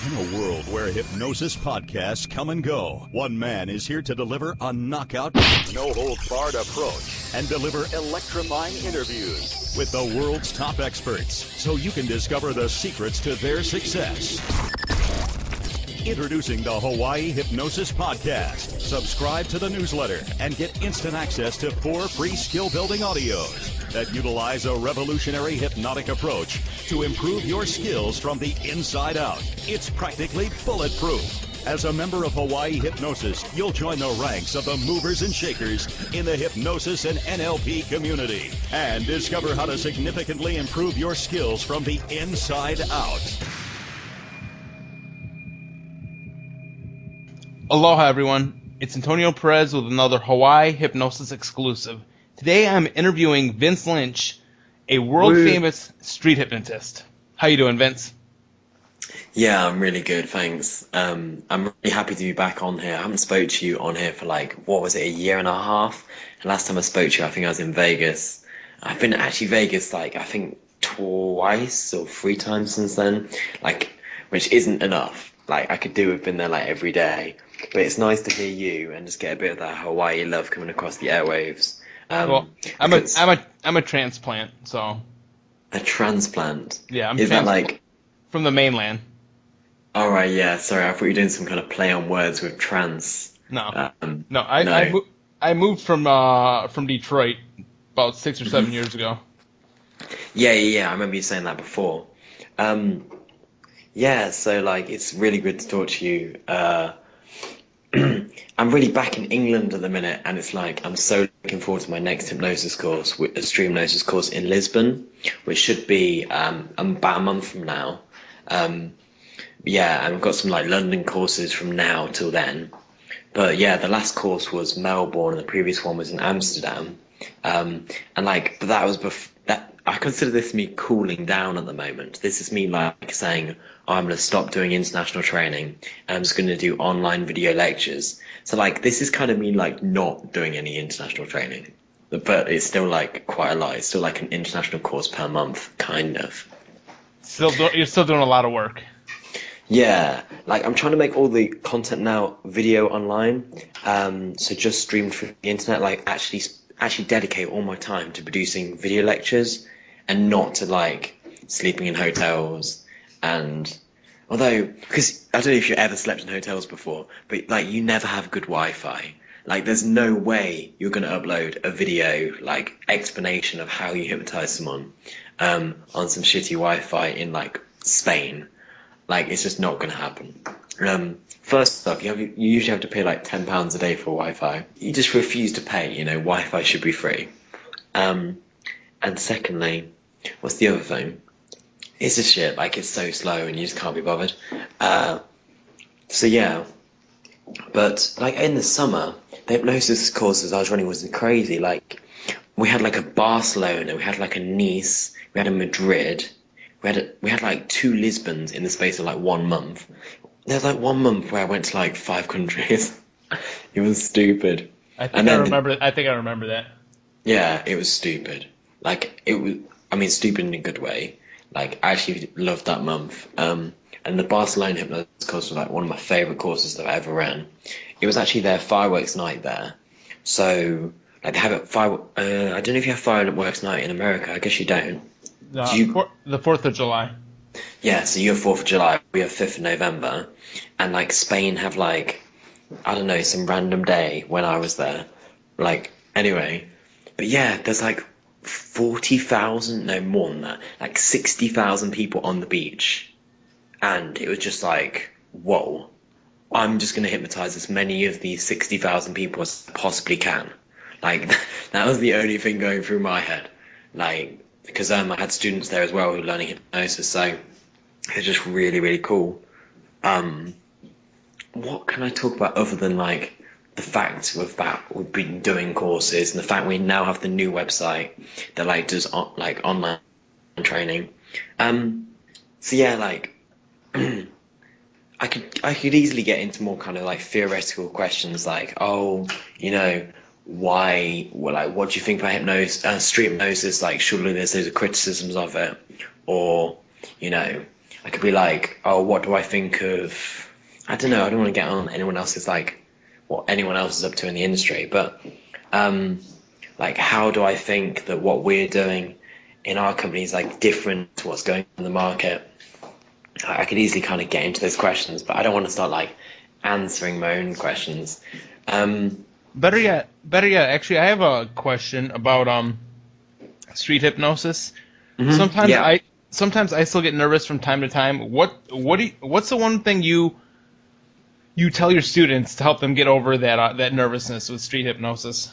In a world where hypnosis podcasts come and go, one man is here to deliver a knockout, no-holds-barred approach and deliver electrifying interviews with the world's top experts so you can discover the secrets to their success. Introducing the Hawaii Hypnosis Podcast. Subscribe to the newsletter and get instant access to 4 free skill-building audios that utilize a revolutionary hypnotic approach to improve your skills from the inside out. It's practically bulletproof. As a member of Hawaii Hypnosis, you'll join the ranks of the movers and shakers in the hypnosis and NLP community and discover how to significantly improve your skills from the inside out. Aloha everyone, it's Antonio Perez with another Hawaii Hypnosis exclusive. Today I'm interviewing Vince Lynch, a world-famous street hypnotist. How you doing, Vince? Yeah, I'm really good, thanks. I'm really happy to be back on here. I haven't spoke to you on here for a year and a half? And last time I spoke to you, I think I was in Vegas. I've been actually Vegas, I think twice or 3 times since then, which isn't enough. I could do have been there every day. But it's nice to hear you and just get a bit of that Hawaii love coming across the airwaves. Well, I'm a transplant, so. A transplant? Yeah, Is that from the mainland. All right, yeah. Sorry, I thought you were doing some kind of play on words with trans. No, no. I moved from Detroit about 6 or 7 years ago. Yeah. I remember you saying that before. Yeah. So it's really good to talk to you. I'm really back in England at the minute, and it's I'm so looking forward to my next hypnosis course, a stream hypnosis course in Lisbon, which should be about a month from now. Yeah, and I've got some London courses from now till then. But yeah, the last course was Melbourne, and the previous one was in Amsterdam. But that was that. I consider this me cooling down at the moment. This is me saying, oh, I'm going to stop doing international training and I'm just going to do online video lectures. So this is kind of me not doing any international training, but it's still quite a lot. It's still an international course per month, kind of. You're still doing a lot of work. Yeah, I'm trying to make all the content now video online, so just streamed through the internet, actually dedicate all my time to producing video lectures and not to sleeping in hotels. And although, because I don't know if you ever slept in hotels before, but you never have good Wi-Fi. There's no way you're going to upload a video explanation of how you hypnotize someone on some shitty Wi-Fi in Spain. It's just not going to happen. First off, you usually have to pay £10 a day for Wi-Fi. You just refuse to pay, Wi-Fi should be free. And secondly, what's the other thing? It's just shit, it's so slow and you just can't be bothered. So yeah, but in the summer, the hypnosis courses I was running was crazy. We had a Barcelona, we had a Nice, we had a Madrid, we had 2 Lisbons in the space of 1 month. There's 1 month where I went to 5 countries. It was stupid. I think I remember that. Yeah, it was stupid. Stupid in a good way. I actually loved that month. And the Barcelona hypnosis course was one of my favorite courses that I ever ran. It was actually their fireworks night there. So they have it I don't know if you have fireworks night in America. I guess you don't. The 4th of July. Yeah, so you have 4th of July, we have 5th of November, and Spain have I don't know, some random day when I was there. Anyway, but yeah, there's 40,000, no more than that, 60,000 people on the beach, and it was just whoa, I'm just going to hypnotize as many of these 60,000 people as I possibly can. That was the only thing going through my head, because I had students there as well who were learning hypnosis, so it's just really, really cool. What can I talk about other than the fact that we've been doing courses and the fact we now have the new website that does online training. So yeah, I could easily get into more kind of theoretical questions why, what do you think about hypnosis, street hypnosis? Surely there's criticisms of it, or I could be like, oh, what do I think of? I don't know. I don't want to get on anyone else's like what anyone else is up to in the industry, but um, like how do I think that what we're doing in our company is like different to what's going on in the market? I could easily kind of get into those questions, but I don't want to start like answering my own questions. Um, Better yet. Actually, I have a question about street hypnosis. Sometimes yeah. I still get nervous from time to time. What's the one thing you tell your students to help them get over that nervousness with street hypnosis?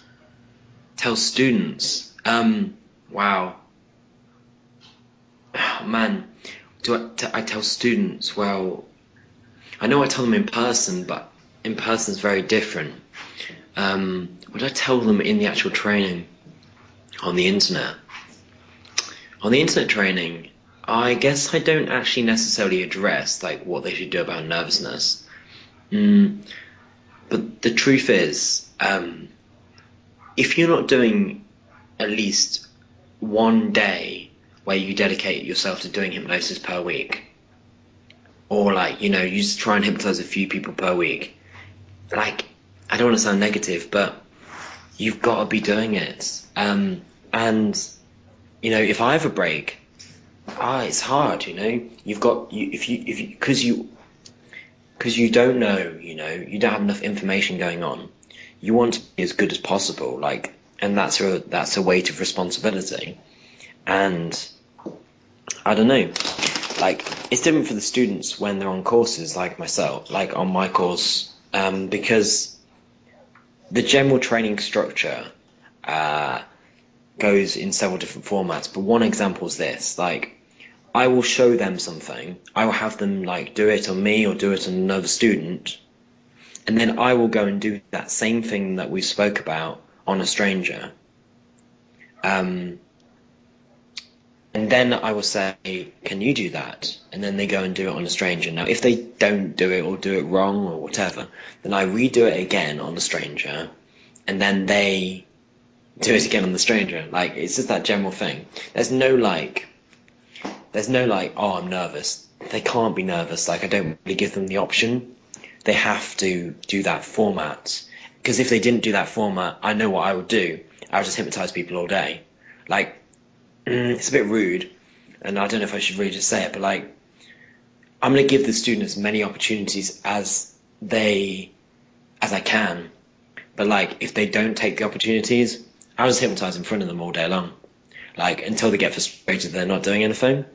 Tell students. Wow. Oh, man. I tell students? Well, I know I tell them in person, but in person is very different. What I tell them in the actual training on the internet? On the internet training, I guess I don't actually necessarily address like what they should do about nervousness. Mm, but the truth is, if you're not doing at least one day where you dedicate yourself to doing hypnosis per week, or like, you know, you just try and hypnotize a few people per week, like, I don't want to sound negative, but you've got to be doing it. And, you know, if I have a break, it's hard, you know, because you don't know, you know, you don't have enough information going on. You want to be as good as possible, like, and that's a weight of responsibility. And I don't know, like, it's different for the students when they're on courses like myself, like on my course, because the general training structure goes in several different formats. But one example is this, like, I will show them something, I will have them like do it on me or do it on another student, and then I will go and do that same thing that we spoke about on a stranger. Um, and then I will say, can you do that? And then they go and do it on a stranger. Now, if they don't do it or do it wrong or whatever, then I redo it again on the stranger, and then they do it again on the stranger. Like, it's just that general thing. There's no like, oh, I'm nervous. They can't be nervous. Like, I don't really give them the option. They have to do that format. Because if they didn't do that format, I know what I would do. I would just hypnotize people all day. Like, it's a bit rude, and I don't know if I should really just say it, but like, I'm going to give the students as many opportunities as I can. But like, if they don't take the opportunities, I'll just hypnotize in front of them all day long. Like, until they get frustrated they're not doing anything.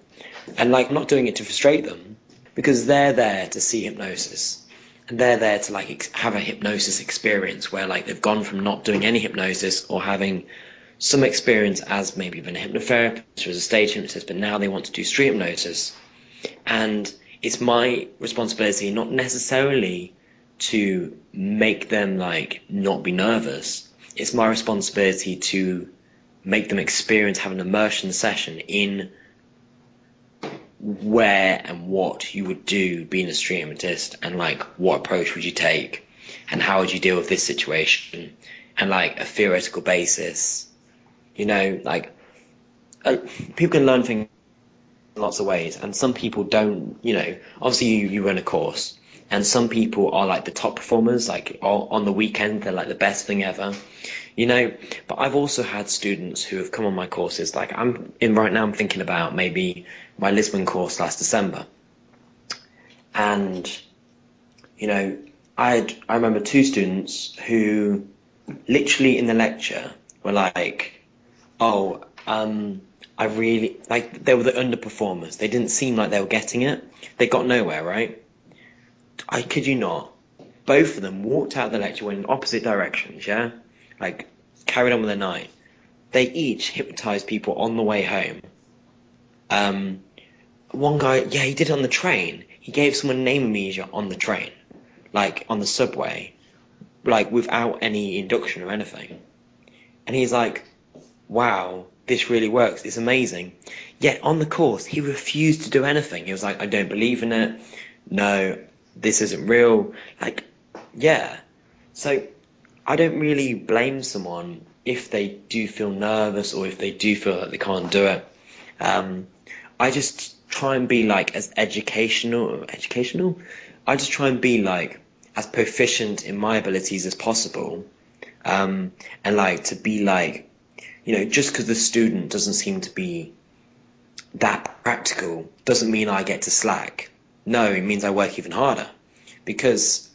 And like, not doing it to frustrate them, because they're there to see hypnosis. And they're there to like have a hypnosis experience where like they've gone from not doing any hypnosis or having some experience as maybe been a hypnotherapist or as a stage hypnotist, but now they want to do street hypnosis. And it's my responsibility not necessarily to make them like not be nervous. It's my responsibility to make them experience, have an immersion session in where and what you would do being a street hypnotist, and like what approach would you take and how would you deal with this situation, and like a theoretical basis, you know, like people can learn things in lots of ways, and some people don't, you know, obviously you run a course, and some people are like the top performers, like on the weekend they're like the best thing ever, you know. But I've also had students who have come on my courses, like right now I'm thinking about maybe my Lisbon course last December, and you know, I remember two students who literally in the lecture were like, oh, I really, like, they were the underperformers. They didn't seem like they were getting it. They got nowhere, right? I kid you not. Both of them walked out of the lecture, went in opposite directions, yeah? Like, carried on with their night. They each hypnotized people on the way home. One guy, yeah, he did it on the train. He gave someone name amnesia on the train, like, on the subway, like, without any induction or anything. And he's like, wow, this really works. It's amazing. Yet on the course, he refused to do anything. He was like, I don't believe in it. No, this isn't real. Like, yeah. So I don't really blame someone if they do feel nervous or if they do feel like they can't do it. I just try and be like as educational. I just try and be like as proficient in my abilities as possible. And like to be like, just because the student doesn't seem to be that practical doesn't mean I get to slack. No, it means I work even harder, because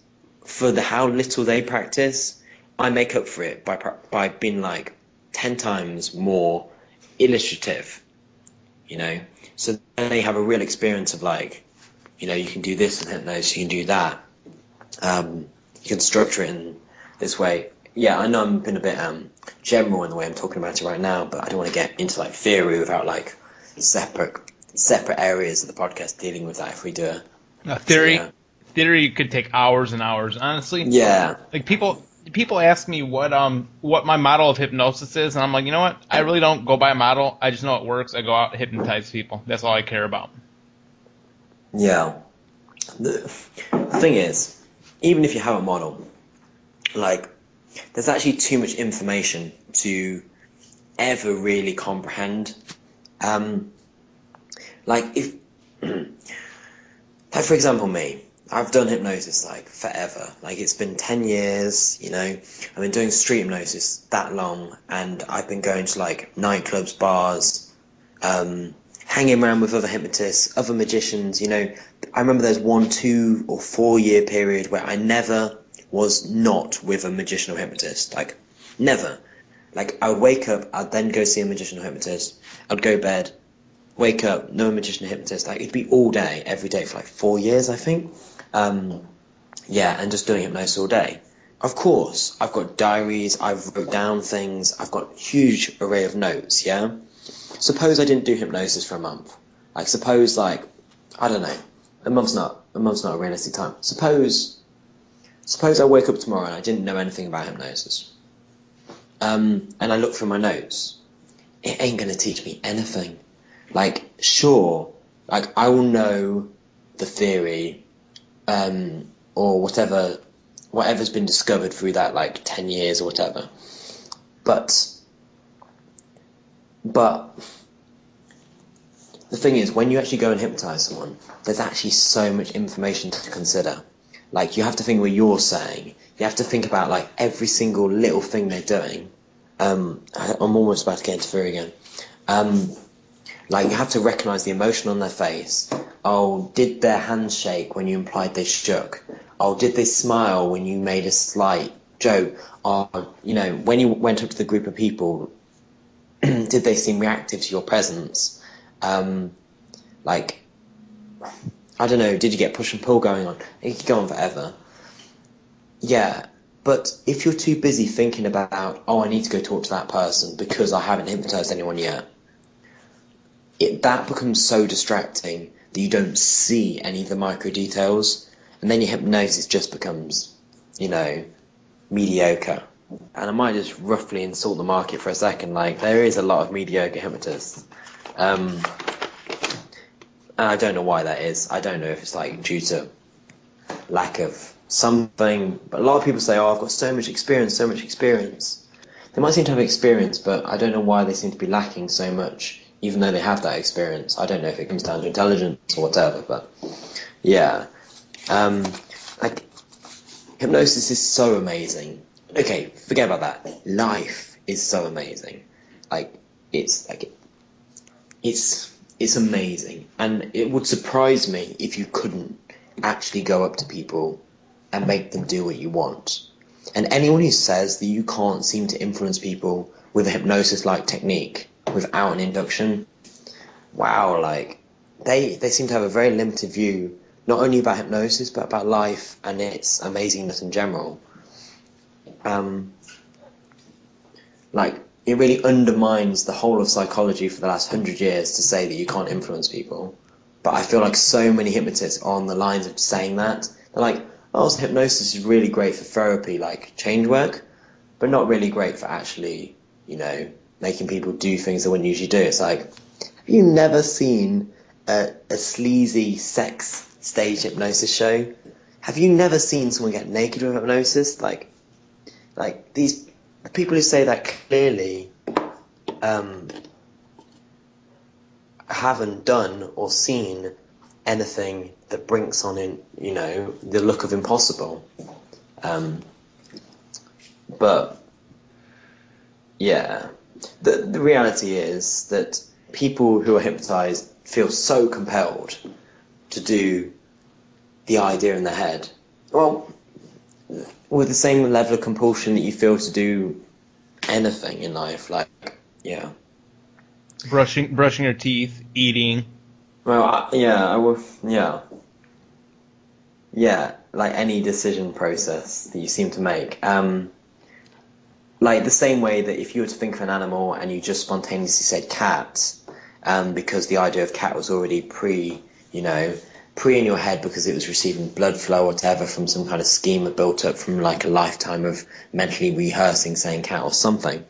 for the how little they practice, I make up for it by being like 10 times more illustrative, so then they have a real experience of like, you can do this in hypnosis, you can do that. You can structure it in this way. Yeah, I know I'm being a bit general in the way I'm talking about it right now, but I don't want to get into like theory without like separate areas of the podcast dealing with that if we do it. Theory, So, yeah. theory could take hours and hours. Honestly, Yeah. like people ask me what my model of hypnosis is, and I'm like, you know what? I really don't go by a model. I just know it works. I go out and hypnotize people. That's all I care about. Yeah. The thing is, even if you have a model, like, there's actually too much information to ever really comprehend. Like if, like for example, me, I've done hypnosis like forever. Like it's been 10 years, I've been doing street hypnosis that long, and I've been going to like nightclubs, bars, hanging around with other hypnotists, other magicians, I remember there's 1, 2, or 4 year period where I never was not with a magician or hypnotist. Like, never. Like, I would wake up, I'd then go see a magician or hypnotist, I'd go to bed, wake up, no magician or hypnotist. Like, it'd be all day, every day for like 4 years, I think. Yeah, and just doing hypnosis all day. Of course, I've got diaries, I've wrote down things, I've got a huge array of notes, yeah? Suppose I didn't do hypnosis for a month. Like, suppose, like, I don't know, a month's not a realistic time. Suppose I wake up tomorrow and I didn't know anything about hypnosis. And I look through my notes. It ain't gonna teach me anything. Like, sure, like, I will know the theory, or whatever's been discovered through that, like, 10 years or whatever. But the thing is, when you actually go and hypnotize someone, there's actually so much information to consider. Like, you have to think what you're saying. You have to think about, like, every single little thing they're doing. I'm almost about to get into theory again. Like, you have to recognize the emotion on their face. Oh, did their hands shake when you implied they shook? Oh, did they smile when you made a slight joke? Or, when you went up to the group of people, did they seem reactive to your presence? Like, I don't know, did you get push and pull going on? It could go on forever. Yeah, but if you're too busy thinking about, oh, I need to go talk to that person because I haven't hypnotized anyone yet, that becomes so distracting that you don't see any of the micro details, and then your hypnosis just becomes, mediocre. And I might just roughly insult the market for a second. Like, there is a lot of mediocre hypnotists. And I don't know why that is. I don't know if it's like due to lack of something. But a lot of people say, oh, I've got so much experience. They might seem to have experience, but I don't know why they seem to be lacking so much, even though they have that experience. I don't know if it comes down to intelligence or whatever, but yeah. Like, hypnosis is so amazing. Okay, forget about that. Life is so amazing. It's amazing, and it would surprise me if you couldn't actually go up to people and make them do what you want. And anyone who says that you can't seem to influence people with a hypnosis-like technique without an induction, wow, like, they seem to have a very limited view, not only about hypnosis, but about life and its amazingness in general. Like, it really undermines the whole of psychology for the last 100 years to say that you can't influence people. But I feel like so many hypnotists are on the lines of saying that. They're like, oh, so hypnosis is really great for therapy, like change work, but not really great for actually, making people do things they wouldn't usually do. It's like, have you never seen a sleazy sex stage hypnosis show? Have you never seen someone get naked with hypnosis? Like these people who say that clearly, haven't done or seen anything that brings on in, the look of impossible. But yeah, the reality is that people who are hypnotized feel so compelled to do the idea in their head. Well, with the same level of compulsion that you feel to do anything in life, like, yeah. Brushing your teeth, eating. Well, I will, yeah. Yeah, like any decision process that you seem to make. Like the same way that if you were to think of an animal and you just spontaneously said cat, because the idea of cat was already pre in your head because it was receiving blood flow or whatever from some kind of schema built up from like a lifetime of mentally rehearsing saying cat or something.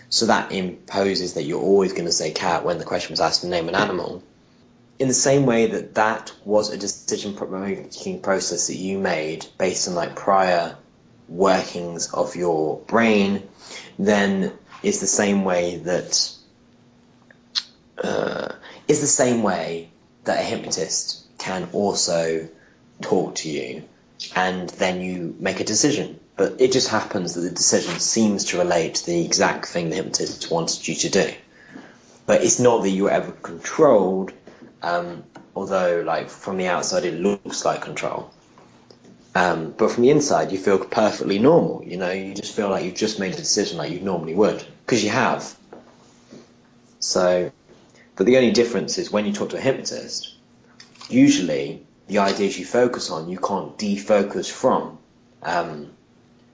So that imposes that you're always going to say cat when the question was asked to name an animal. In the same way that that was a decision-making process that you made based on like prior workings of your brain, then it's the same way that a hypnotist can also talk to you, and then you make a decision. But it just happens that the decision seems to relate to the exact thing the hypnotist wanted you to do. But it's not that you were ever controlled, although like from the outside it looks like control. But from the inside you feel perfectly normal, you just feel like you've just made a decision like you normally would, because you have. So, but the only difference is when you talk to a hypnotist, usually the ideas you focus on you can't defocus from,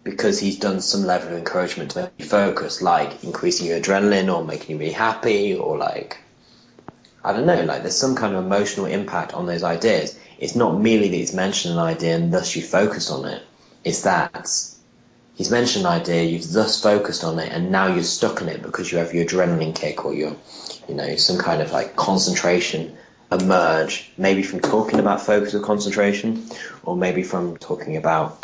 because he's done some level of encouragement to make you focus, like increasing your adrenaline or making you really happy, or like, I don't know, like there's some kind of emotional impact on those ideas. It's not merely that he's mentioned an idea and thus you focus on it. It's that he's mentioned an idea, you've thus focused on it, and now you're stuck on it because you have your adrenaline kick or your, some kind of like concentration emerge, maybe from talking about focus or concentration, or maybe from talking about,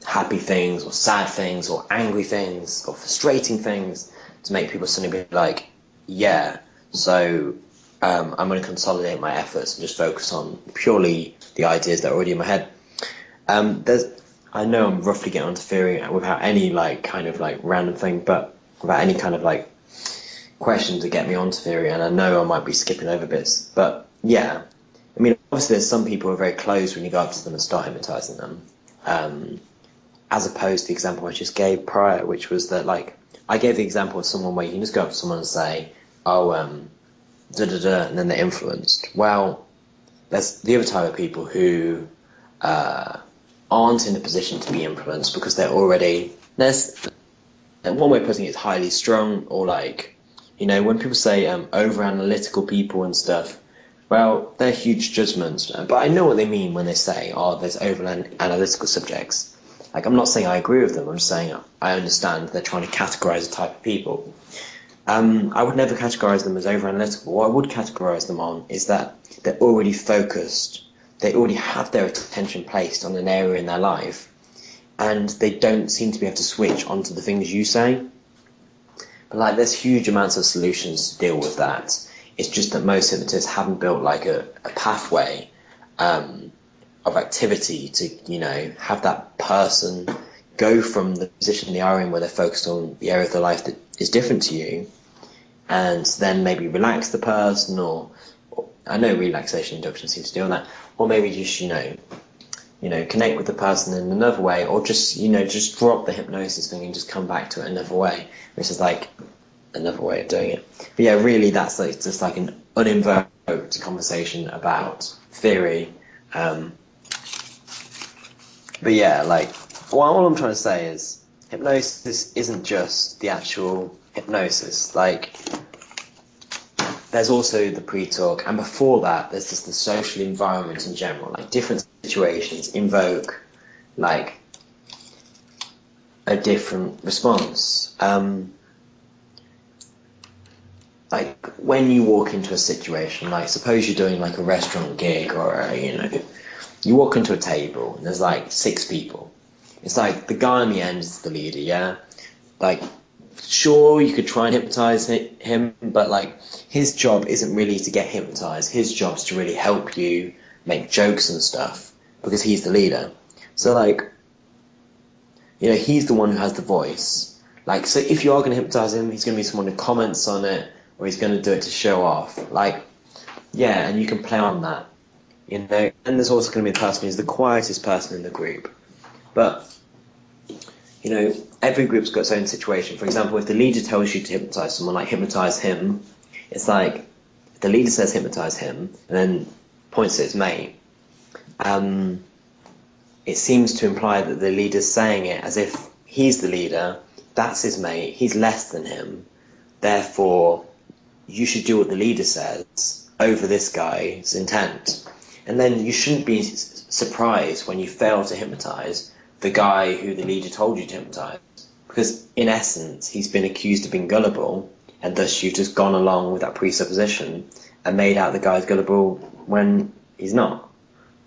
happy things or sad things or angry things or frustrating things, to make people suddenly be like, yeah, so I'm going to consolidate my efforts and just focus on purely the ideas that are already in my head. I know I'm roughly getting onto theory without any like kind of like random thing, but without any kind of like questions to get me onto theory, and I know I might be skipping over bits, but yeah, I mean, obviously there's some people who are very close when you go up to them and start hypnotizing them, as opposed to the example I just gave prior, which was that like I gave the example of someone where you can just go up to someone and say, oh, da da da, and then they're influenced. Well, there's the other type of people who aren't in a position to be influenced because they're already, there's one way of putting it is highly strung, or like, when people say over analytical people and stuff, well, they're huge judgments, but I know what they mean when they say, oh, there's over analytical subjects. Like, I'm not saying I agree with them, I'm just saying I understand they're trying to categorize a type of people. I would never categorize them as over analytical. What I would categorize them on is that they're already focused, they already have their attention placed on an area in their life, and they don't seem to be able to switch onto the things you say. But like, there's huge amounts of solutions to deal with that. It's just that most hypnotists haven't built like a pathway of activity to, have that person go from the position they are in where they're focused on the area of their life that is different to you, and then maybe relax the person, or I know relaxation induction seems to do that, or maybe just, connect with the person in another way, or just, just drop the hypnosis thing and just come back to it another way, which is like another way of doing it. But yeah, really that's like just like an uninvoked conversation about theory. But yeah, like, all I'm trying to say is hypnosis isn't just the actual hypnosis. Like, there's also the pre-talk, and before that there's just the social environment in general. Like, different situations invoke like a different response. Like, when you walk into a situation, like suppose you're doing like a restaurant gig, or you walk into a table and there's like 6 people. It's like the guy on the end is the leader, yeah? Like, sure, you could try and hypnotize him, but like his job isn't really to get hypnotized. His job's to really help you make jokes and stuff because he's the leader. So like, he's the one who has the voice. Like, so if you are going to hypnotize him, he's going to be someone who comments on it, or he's going to do it to show off. Like, yeah, and you can play on that, And there's also going to be a person who's the quietest person in the group. But, every group's got its own situation. For example, if the leader tells you to hypnotize someone, like hypnotize him, it's like, if the leader says hypnotize him, and then points at his mate, it seems to imply that the leader's saying it as if he's the leader, that's his mate, he's less than him, therefore you should do what the leader says over this guy's intent. And then you shouldn't be surprised when you fail to hypnotize the guy who the leader told you to hypnotize, because in essence he's been accused of being gullible, and thus you've just gone along with that presupposition and made out the guy's gullible when he's not.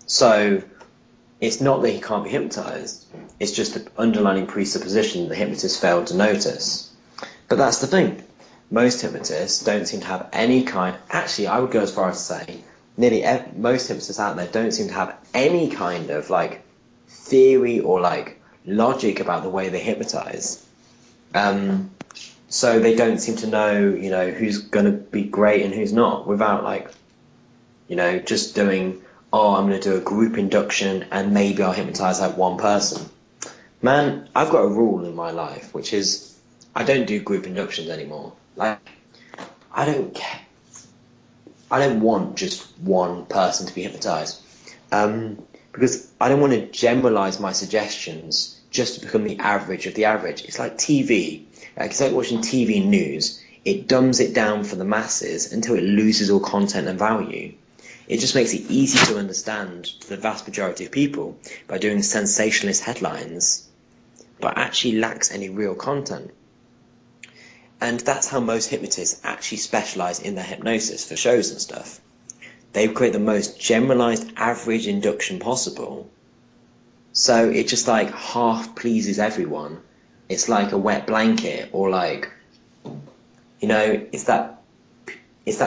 So it's not that he can't be hypnotized, it's just the underlying presupposition the hypnotist failed to notice. But that's the thing. Most hypnotists don't seem to have any kind... Actually, I would go as far as to say most hypnotists out there don't seem to have any kind of, like, theory or, like, logic about the way they hypnotize. So they don't seem to know, who's going to be great and who's not, without, like, just doing... I'm going to do a group induction and maybe I'll hypnotize like one person. Man, I've got a rule in my life, which is I don't do group inductions anymore. Like, I don't want just one person to be hypnotized. Because I don't want to generalize my suggestions just to become the average of the average. It's like TV. It's like watching TV news. It dumbs it down for the masses until it loses all content and value. It just makes it easy to understand to the vast majority of people by doing sensationalist headlines, but actually lacks any real content. And that's how most hypnotists actually specialize in their hypnosis for shows and stuff. They create the most generalized average induction possible. So it just like half pleases everyone. It's like a wet blanket, or like, it's that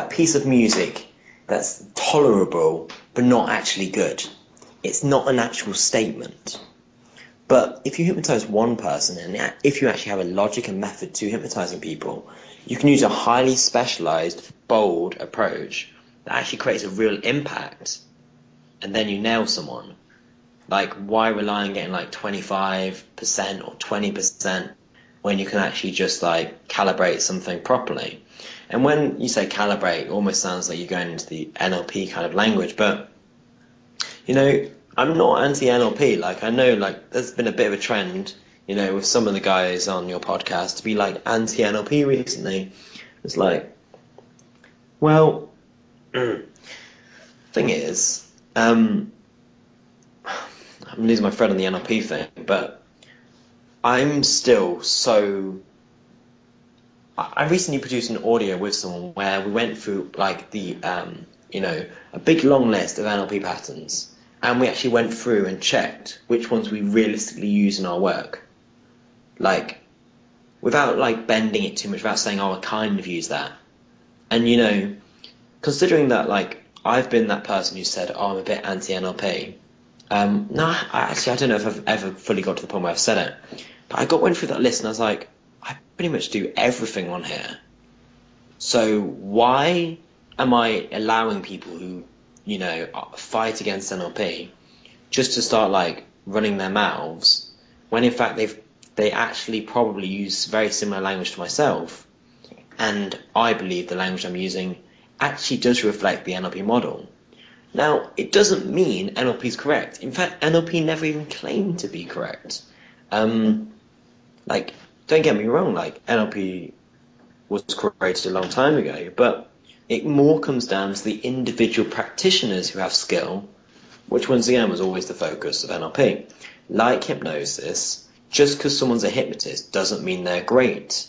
piece of music that's tolerable but not actually good. It's not an actual statement. But if you hypnotize one person, and if you actually have a logic and method to hypnotizing people, you can use a highly specialized, bold approach that actually creates a real impact, and then you nail someone. Like, why rely on getting like 25% or 20% when you can actually just like calibrate something properly? And when you say calibrate, it almost sounds like you're going into the NLP kind of language, but I'm not anti-NLP. Like, I know, like, there's been a bit of a trend, with some of the guys on your podcast to be, like, anti-NLP recently. It's like, well, thing is, I'm losing my thread on the NLP thing, but I'm still so... I recently produced an audio with someone where we went through, like, a big long list of NLP patterns. And we actually went through and checked which ones we realistically use in our work. Like, without like bending it too much, without saying, I kind of use that. And considering that like I've been that person who said, I'm a bit anti-NLP. No, I don't know if I've ever fully got to the point where I've said it. But went through that list and I was like, I pretty much do everything on here. So why am I allowing people who fight against NLP just to start like running their mouths when in fact they actually probably use very similar language to myself, and I believe the language I'm using actually does reflect the NLP model. Now, it doesn't mean NLP is correct. In fact, NLP never even claimed to be correct. Like, don't get me wrong, like NLP was created a long time ago, but it more comes down to the individual practitioners who have skill, which once again was always the focus of NLP. Like hypnosis, just because someone's a hypnotist doesn't mean they're great.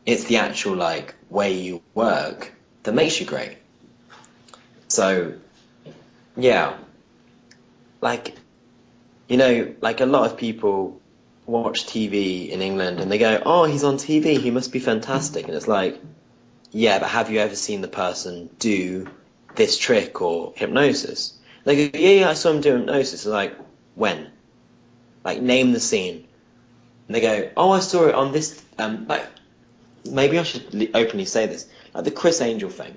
It's the actual like way you work that makes you great. So, yeah, like, like a lot of people watch TV in England and they go, "Oh, he's on TV. He must be fantastic." And it's like, yeah, but have you ever seen the person do this trick or hypnosis? They go, yeah, I saw him do hypnosis. It's like, when? Like, name the scene. And they go, oh, I saw it on this. Like, maybe I should openly say this. Like the Chris Angel thing.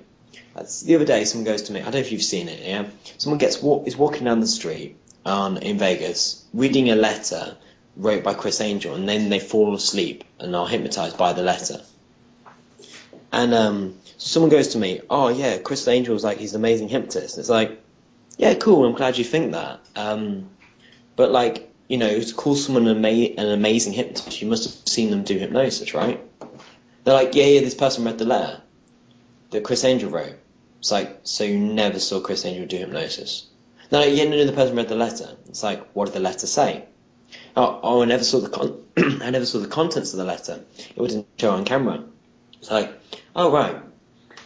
The other day, someone goes to me. I don't know if you've seen it. Yeah, someone is walking down the street in Vegas, reading a letter wrote by Chris Angel, and then they fall asleep and are hypnotized by the letter. And someone goes to me, oh yeah, Chris Angel's like he's an amazing hypnotist. It's like, yeah, cool. I'm glad you think that. But like, you know, to call someone an amazing hypnotist, you must have seen them do hypnosis, right? They're like, yeah, this person read the letter that Chris Angel wrote. It's like, so you never saw Chris Angel do hypnosis? No, yeah, no, the person read the letter. It's like, what did the letter say? Oh, I never saw I never saw the contents of the letter. It wouldn't show on camera. It's like, oh right.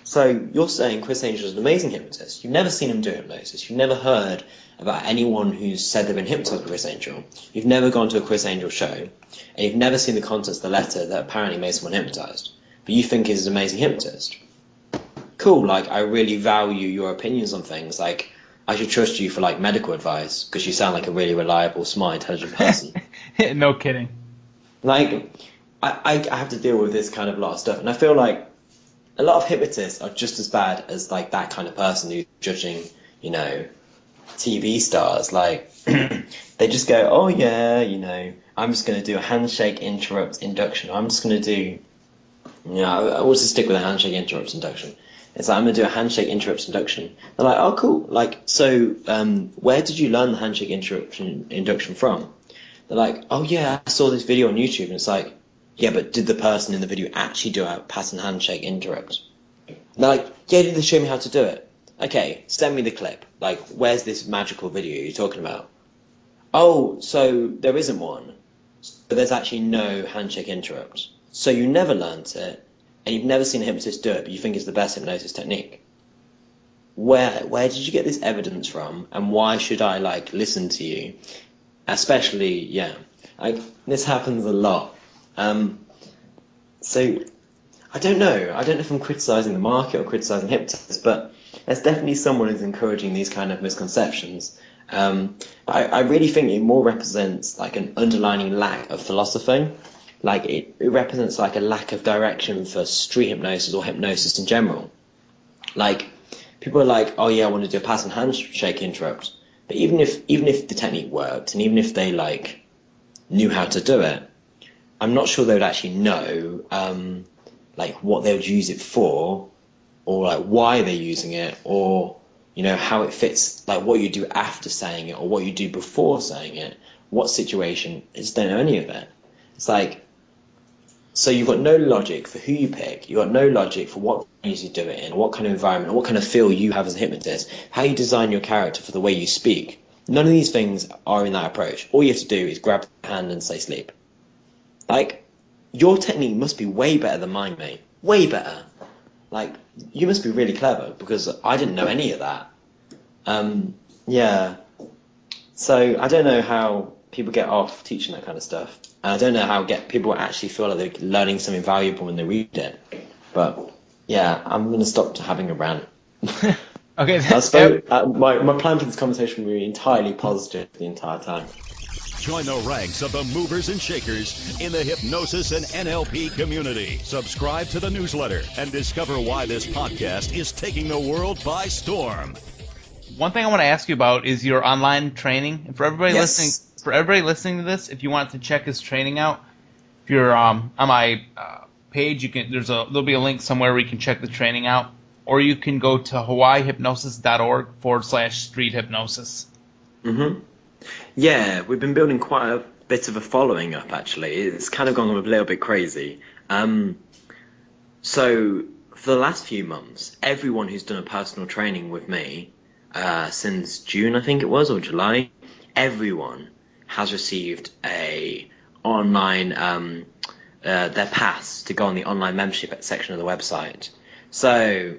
So you're saying Chris Angel is an amazing hypnotist. You've never seen him do hypnosis. You've never heard about anyone who's said they've been hypnotized by Chris Angel. You've never gone to a Chris Angel show, and you've never seen the contents of the letter that apparently made someone hypnotized. But you think he's an amazing hypnotist. Cool. Like, I really value your opinions on things. Like, I should trust you for like medical advice because you sound like a really reliable, smart, intelligent person. No kidding. Like, I have to deal with this kind of lot of stuff, and I feel like a lot of hypnotists are just as bad as like that kind of person who's judging, you know, TV stars. Like, they just go, oh yeah, you know, I'm just going to do a handshake interrupt induction. I'm just going to do, you know, I want to stick with a handshake interrupt induction. It's like, I'm going to do a handshake interrupt induction. They're like, oh cool. Like, so where did you learn the handshake induction from? They're like, oh yeah, I saw this video on YouTube. And it's like, yeah, but did the person in the video actually do a pattern handshake interrupt? And they're like, yeah, did they show me how to do it? Okay, send me the clip. Like, where's this magical video you're talking about? Oh, so there isn't one. But there's actually no handshake interrupt. So you never learnt it, and you've never seen a hypnotist do it, but you think it's the best hypnosis technique. Where did you get this evidence from, and why should I, like, listen to you? Especially, yeah, like, this happens a lot. So, I don't know. I don't know if I'm criticising the market or criticising hypnotists, but there's definitely someone who's encouraging these kind of misconceptions. I really think it more represents like an underlying lack of philosophy. Like it represents like a lack of direction for street hypnosis or hypnosis in general. Like people are like, oh yeah, I want to do a pattern handshake interrupt. But even if the technique worked and even if they like knew how to do it, I'm not sure they would actually know like what they would use it for, or like why they're using it, or you know how it fits, like what you do after saying it or what you do before saying it, what situation. I just don't know any of it. It's like, so you've got no logic for who you pick, you've got no logic for what venues you do it in, what kind of environment, what kind of feel you have as a hypnotist, how you design your character for the way you speak. None of these things are in that approach. All you have to do is grab the hand and say sleep. Like, your technique must be way better than mine, mate. Way better. Like, you must be really clever, because I didn't know any of that. Yeah. So, I don't know how people get off teaching that kind of stuff. And I don't know how people actually feel like they're learning something valuable when they read it. But, yeah, I'm going to stop having a rant. Okay. My plan for this conversation will be entirely positive the entire time. Join the ranks of the movers and shakers in the hypnosis and NLP community. Subscribe to the newsletter and discover why this podcast is taking the world by storm. One thing I want to ask you about is your online training. And for everybody listening to this, if you want to check his training out, if you're on my page, there'll be a link somewhere where you can check the training out, or you can go to hawaiihypnosis.org/street hypnosis. Mm-hmm. Yeah, we've been building quite a bit of a following up, actually. It's kind of gone a little bit crazy. So, for the last few months, everyone who's done a personal training with me, since June, I think it was, or July, everyone has received a online, their pass to go on the online membership section of the website. So,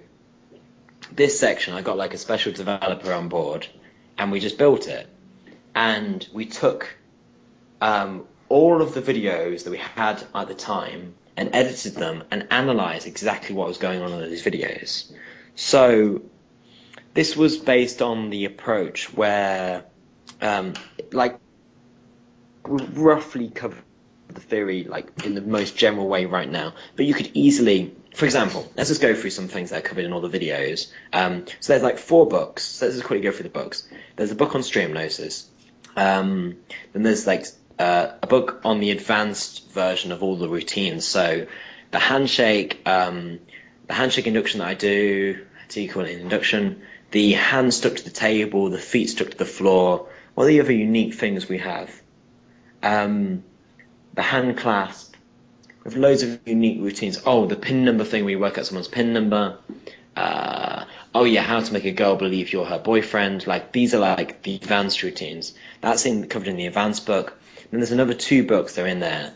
this section, I got like a special developer on board, and we just built it. And we took all of the videos that we had at the time and edited them and analyzed exactly what was going on in those videos. So this was based on the approach where, like, we roughly covered the theory, like, in the most general way right now. But you could easily, for example, let's just go through some things that are covered in all the videos. So there's like 4 books. So let's just quickly go through the books. There's a book on stream hypnosis. Then there's like a book on the advanced version of all the routines. So the handshake induction that I do, it's equal in induction. The hands stuck to the table, the feet stuck to the floor. What are the other unique things we have? The hand clasp. We have loads of unique routines. Oh, the pin number thing where you work out someone's pin number. Oh yeah, how to make a girl believe you're her boyfriend. Like, these are like the advanced routines. That's covered in the advanced book. Then there's another 2 books that are in there.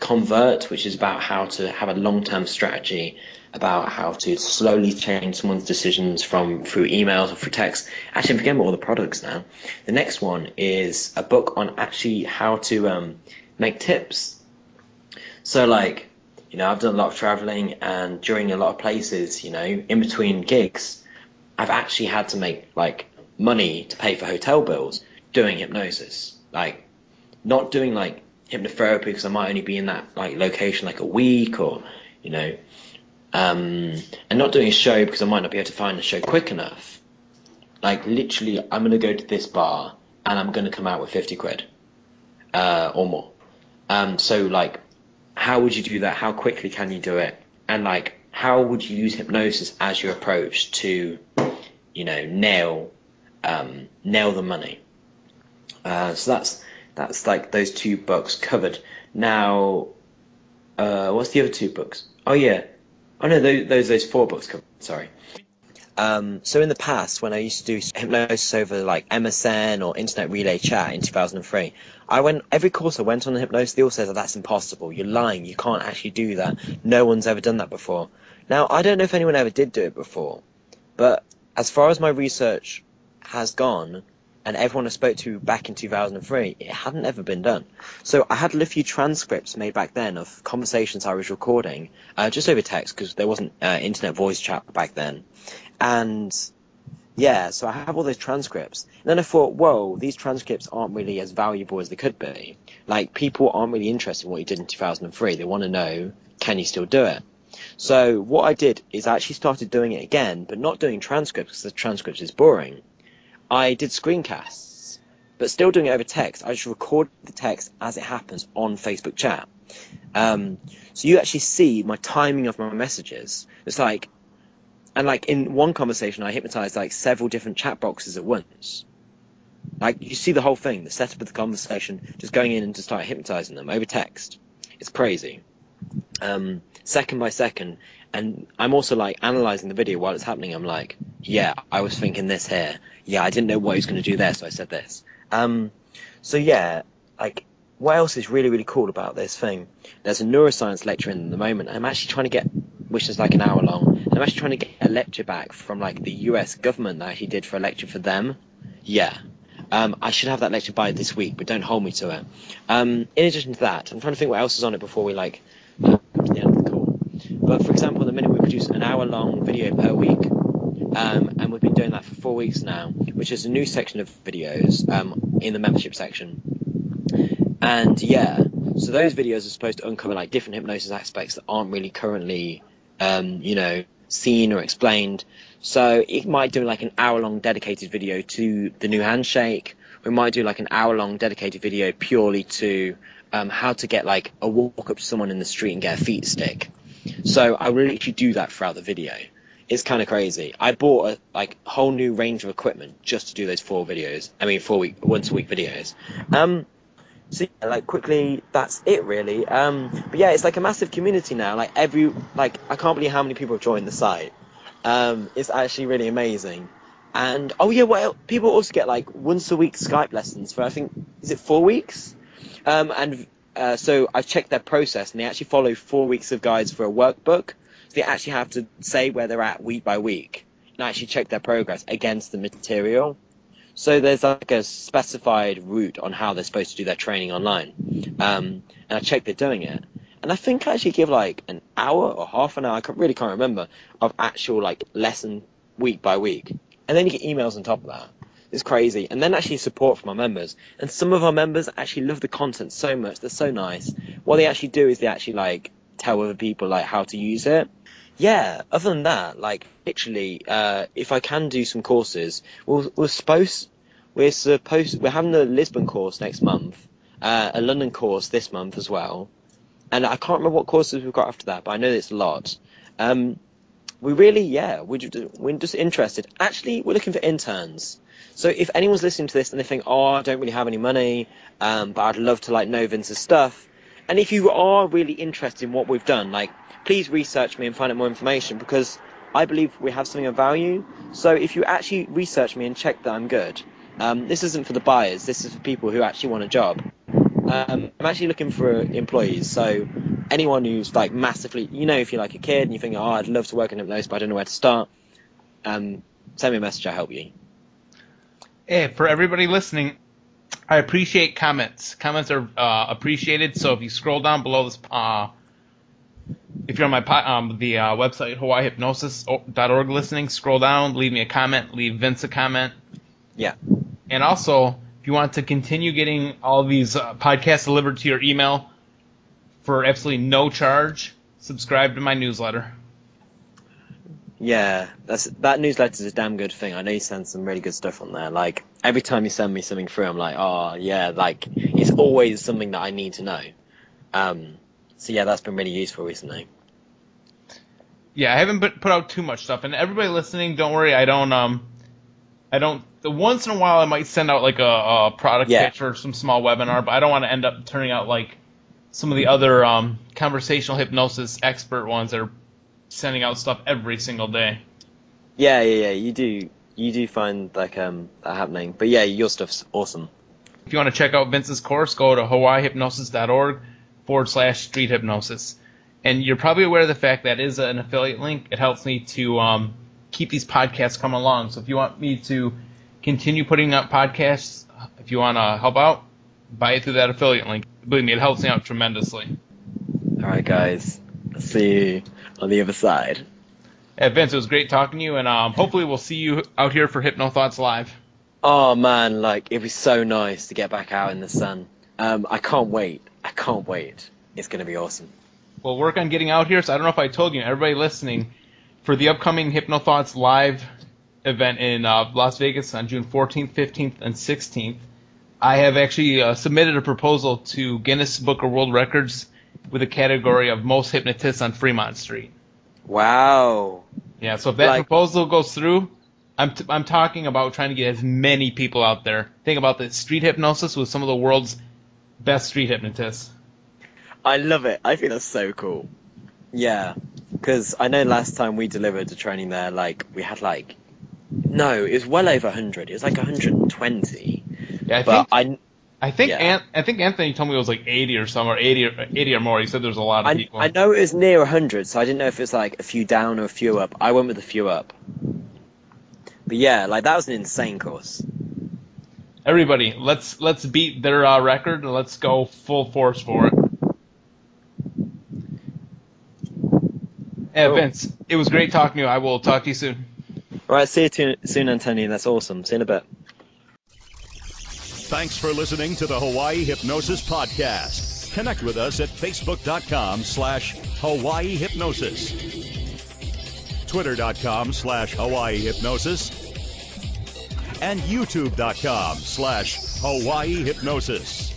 Convert, which is about how to have a long-term strategy, about how to slowly change someone's decisions through emails or through text. Actually, I'm forgetting all the products now. The next one is a book on actually how to make tips. So, like, I've done a lot of traveling, and during a lot of places, in between gigs, I've actually had to make, like, money to pay for hotel bills doing hypnosis. Like, not doing, like, hypnotherapy because I might only be in that, like, location, like, a week, or, and not doing a show because I might not be able to find a show quick enough. Like, literally, I'm going to go to this bar, and I'm going to come out with 50 quid, or more. So, like, how would you do that? How quickly can you do it? And, like, how would you use hypnosis as your approach to, nail the money? So that's like those 2 books covered. Now, what's the other 2 books? Oh yeah, oh no, those 4 books covered. Sorry. So in the past, when I used to do hypnosis over like MSN or Internet Relay Chat in 2003, every course I went on hypnosis, they all said that's impossible. You're lying. You can't actually do that. No one's ever done that before. Now, I don't know if anyone ever did do it before, but as far as my research has gone, and everyone I spoke to back in 2003, it hadn't ever been done. So I had a few transcripts made back then of conversations I was recording, just over text, because there wasn't internet voice chat back then. And yeah, so I have all those transcripts. And then I thought, whoa, these transcripts aren't really as valuable as they could be. Like, people aren't really interested in what you did in 2003. They want to know, can you still do it? So what I did is I actually started doing it again, but not doing transcripts because the transcripts is boring. I did screencasts, but still doing it over text. I just record the text as it happens on Facebook chat. So you actually see my timing of my messages. It's like, and like in one conversation, I hypnotized like several different chat boxes at once. Like, you see the whole thing, the setup of the conversation, just going in and just start hypnotizing them over text. It's crazy. Second by second. And I'm also like analyzing the video while it's happening. I'm like, yeah, I was thinking this here. Yeah, I didn't know what he was going to do there, so I said this. So yeah, like, what else is really, really cool about this thing? There's a neuroscience lecture in the moment. I'm actually trying to get, which is like an hour long. I'm actually trying to get a lecture back from like the US government that I actually did for a lecture for them. Yeah. I should have that lecture by this week, but don't hold me to it. In addition to that, I'm trying to think what else is on it before we like come to the end of the call. But for example, the minute we produce an hour-long video per week, and we've been doing that for 4 weeks now, which is a new section of videos in the membership section. And yeah, so those videos are supposed to uncover like different hypnosis aspects that aren't really currently, seen or explained. So it might do like an hour-long dedicated video to the new handshake. We might do like an hour-long dedicated video purely to how to get like a walk up to someone in the street and get a feet stick. So I will literally do that throughout the video. It's kind of crazy. I bought a whole new range of equipment just to do those 4 videos. I mean, once a week videos. So yeah, like, quickly, that's it really. But yeah, it's like a massive community now. Like, I can't believe how many people have joined the site. It's actually really amazing. And oh yeah, well, people also get like once a week Skype lessons for, I think, is it 4 weeks? So I've checked their process, and they actually follow 4 weeks of guides for a workbook. So they actually have to say where they're at week by week, and actually check their progress against the material. So there's like a specified route on how they're supposed to do their training online. And I checked they're doing it. And I think I actually give like an hour or half an hour, really can't remember, of actual like lesson week by week. And then you get emails on top of that. It's crazy. And then actually support from our members. And some of our members actually love the content so much. They're so nice. What they actually do is they actually like tell other people like how to use it. Yeah, other than that, like literally, if I can do some courses, we're having the Lisbon course next month, a London course this month as well, and I can't remember what courses we've got after that, but I know it's a lot. We're just interested. Actually, we're looking for interns. So if anyone's listening to this and they think, oh, I don't really have any money, but I'd love to like know Vince's stuff, and if you are really interested in what we've done, like, please research me and find out more information, because I believe we have something of value. So if you actually research me and check that I'm good, this isn't for the buyers, this is for people who actually want a job. I'm actually looking for employees, so anyone who's like massively, if you're like a kid and you think, oh, I'd love to work in hypnosis, but I don't know where to start, send me a message, I'll help you. Hey, for everybody listening, I appreciate comments. Comments are appreciated, so if you scroll down below this, if you're on my the website hawaiihypnosis.org listening, scroll down, leave me a comment, leave Vince a comment. Yeah. And also, if you want to continue getting all these podcasts delivered to your email for absolutely no charge, subscribe to my newsletter. Yeah, that newsletter is a damn good thing. I know you send some really good stuff on there. Like, every time you send me something through, I'm like, oh, yeah, like, it's always something that I need to know. So yeah, that's been really useful recently. Yeah, I haven't put out too much stuff, and everybody listening, don't worry, I don't. Once in a while, I might send out like a product pitch or some small webinar, but I don't want to end up turning out like some of the other conversational hypnosis expert ones that are sending out stuff every single day. Yeah, you do find like that happening. But yeah, your stuff's awesome. If you want to check out Vince's course, go to hawaiihypnosis.org/street hypnosis. And you're probably aware of the fact that is an affiliate link. It helps me to keep these podcasts coming along. So if you want me to continue putting up podcasts, if you want to help out, buy it through that affiliate link. Believe me, it helps me out tremendously. All right, guys. I'll see you on the other side. Yeah, Vince, it was great talking to you, and hopefully we'll see you out here for Hypno Thoughts Live. Oh, man, like, it'd be so nice to get back out in the sun. I can't wait. It's going to be awesome. We'll work on getting out here, so I don't know if I told you, everybody listening, for the upcoming Hypno Thoughts Live event in Las Vegas on June 14th, 15th, and 16th, I have actually submitted a proposal to Guinness Book of World Records with a category of most hypnotists on Fremont Street. Wow. Yeah, so if that proposal goes through, I'm talking about trying to get as many people out there. Think about the street hypnosis with some of the world's best street hypnotists. I love it. I think that's so cool. Yeah, because I know last time we delivered a training there, like, we had like, no, it was well over 100. It was like 120. Yeah, I think Anthony told me it was like 80 or something, or 80 or more. He said there was a lot of people. I know it was near 100, so I didn't know if it was like a few down or a few up. I went with a few up. But yeah, like, that was an insane course. Everybody, let's beat their record and let's go full force for it. Yeah, Vince, it was great talking to you. I will talk to you soon. All right, see you soon, Antonio. That's awesome. See you in a bit. Thanks for listening to the Hawaii Hypnosis Podcast. Connect with us at facebook.com/Hawaii Hypnosis, twitter.com/Hawaii Hypnosis, and youtube.com/Hawaii Hypnosis.